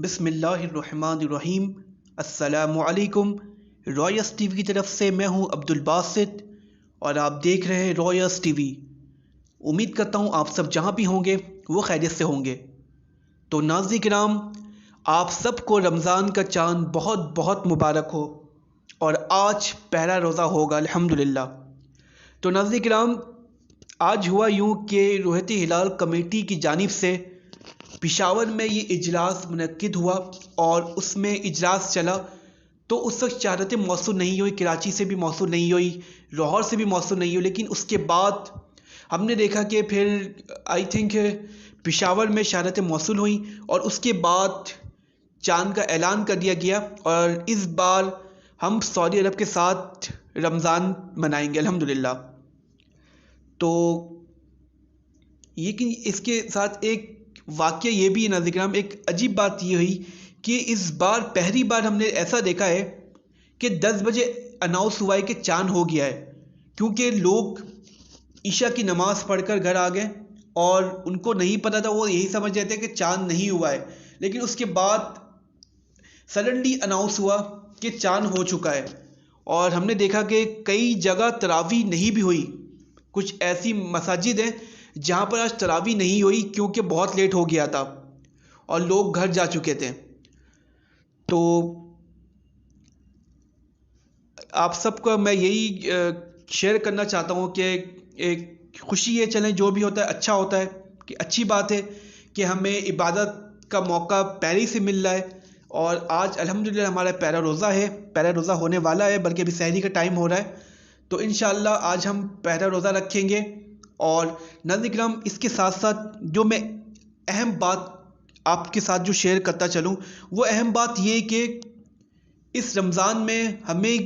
بسم اللہ الرحمن الرحیم۔ السلام علیکم۔ رائس ٹی وی کی طرف سے میں ہوں عبد الباسط اور آپ دیکھ رہے ہیں رائس ٹی وی۔ امید کرتا ہوں آپ سب جہاں بھی ہوں گے وہ خیریت سے ہوں گے۔ تو ناظرین کرام، آپ سب کو رمضان کا چاند بہت بہت مبارک ہو اور آج پہلا روزہ ہوگا الحمدللہ۔ تو ناظرین کرام، آج ہوا یوں کہ روحت ہلال کمیٹی کی جانب سے پشاور میں یہ اجلاس منعقد ہوا اور اس میں اجلاس چلا تو اس وقت شہادتیں موصول نہیں ہوئی، کراچی سے بھی موصول نہیں ہوئی، لاہور سے بھی موصول نہیں ہوئی، لیکن اس کے بعد ہم نے دیکھا کہ پھر آئی تھنک پشاور میں شہادتیں موصول ہوئیں اور اس کے بعد چاند کا اعلان کر دیا گیا اور اس بار ہم سعودی عرب کے ساتھ رمضان منائیں گے الحمدللہ۔ تو لیکن اس کے ساتھ ایک واقعہ یہ بھی ہے ناظرین کرام، ایک عجیب بات یہ ہوئی کہ اس بار پہلی بار ہم نے ایسا دیکھا ہے کہ 10 بجے اناؤنس ہوا ہے کہ چاند ہو گیا ہے، کیونکہ لوگ عشاء کی نماز پڑھ کر گھر آ گئے اور ان کو نہیں پتا تھا، وہ یہی سمجھ رہے تھے کہ چاند نہیں ہوا ہے، لیکن اس کے بعد سڈنلی اناؤنس ہوا کہ چاند ہو چکا ہے اور ہم نے دیکھا کہ کئی جگہ تراویح نہیں بھی ہوئی۔ کچھ ایسی مساجد ہیں جہاں پر آج تراویح نہیں ہوئی کیونکہ بہت لیٹ ہو گیا تھا اور لوگ گھر جا چکے تھے۔ تو آپ سب کو میں یہی شیئر کرنا چاہتا ہوں کہ ایک خوشی ہے، چلیں جو بھی ہوتا ہے اچھا ہوتا ہے، کہ اچھی بات ہے کہ ہمیں عبادت کا موقع پہلے سے مل رہا ہے اور آج الحمدللہ ہمارا پہلا روزہ ہے، پہلا روزہ ہونے والا ہے، بلکہ ابھی سحری کا ٹائم ہو رہا ہے، تو انشاءاللہ آج ہم پہلا روزہ رکھیں گے۔ اور ناظرین کرام، اس کے ساتھ ساتھ جو میں اہم بات آپ کے ساتھ جو شیئر کرتا چلوں، وہ اہم بات یہ کہ اس رمضان میں ہمیں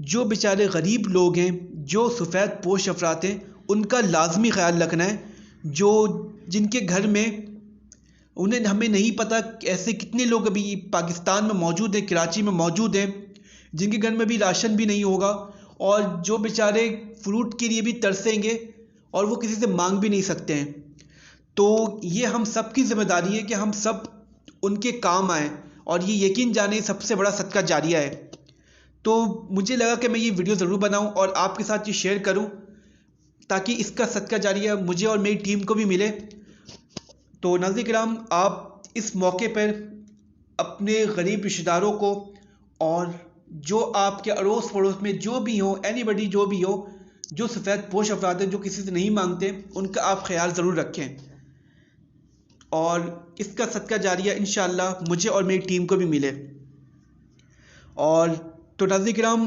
جو بیچارے غریب لوگ ہیں، جو سفید پوش افراد ہیں، ان کا لازمی خیال رکھنا ہے، جن کے گھر میں ہمیں نہیں پتہ ایسے کتنے لوگ ابھی پاکستان میں موجود ہیں، کراچی میں موجود ہیں، جن کے گھر میں بھی راشن بھی نہیں ہوگا اور جو بیچارے فروٹ کے لیے بھی ترسیں گے اور وہ کسی سے مانگ بھی نہیں سکتے ہیں۔ تو یہ ہم سب کی ذمہ داری ہے کہ ہم سب ان کے کام آئیں اور یہ یقین جانیں سب سے بڑا صدقہ جاریہ ہے۔ تو مجھے لگا کہ میں یہ ویڈیو ضرور بناؤں اور آپ کے ساتھ یہ شیئر کروں تاکہ اس کا صدقہ جاریہ مجھے اور میری ٹیم کو بھی ملے۔ تو ناظرین کرام، آپ اس موقع پر اپنے غریب رشتہ داروں کو اور جو آپ کے اڑوس پڑوس میں جو بھی ہوں، اینی بڈی جو بھی ہو، جو سفید پوش افراد ہیں، جو کسی سے نہیں مانگتے، ان کا آپ خیال ضرور رکھیں اور اس کا صدقہ جاریہ انشاءاللہ مجھے اور میری ٹیم کو بھی ملے۔ اور تو ناظرین کرام،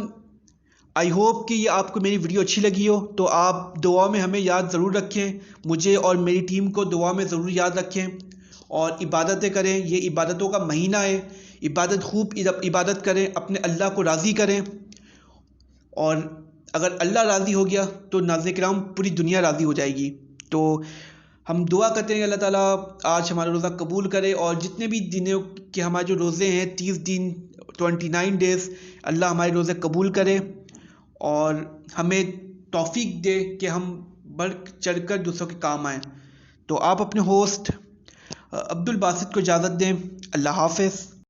آئی ہوپ کہ یہ آپ کو میری ویڈیو اچھی لگی ہو، تو آپ دعا میں ہمیں یاد ضرور رکھیں، مجھے اور میری ٹیم کو دعا میں ضرور یاد رکھیں اور عبادتیں کریں۔ یہ عبادتوں کا مہینہ ہے، خوب عبادت کریں، اپنے اللہ کو راضی کریں، اور اگر اللہ راضی ہو گیا تو ناظرین کرام پوری دنیا راضی ہو جائے گی۔ تو ہم دعا کرتے ہیں کہ اللہ تعالیٰ آج ہمارا روزہ قبول کرے اور جتنے بھی دنوں کے ہمارے جو روزے ہیں، 30 دن 29 ڈیز، اللہ ہمارے روزے قبول کرے اور ہمیں توفیق دے کہ ہم بڑھ چڑھ کر دوسروں کے کام آئیں۔ تو آپ اپنے ہوسٹ عبد الباسط کو اجازت دیں۔ اللہ حافظ۔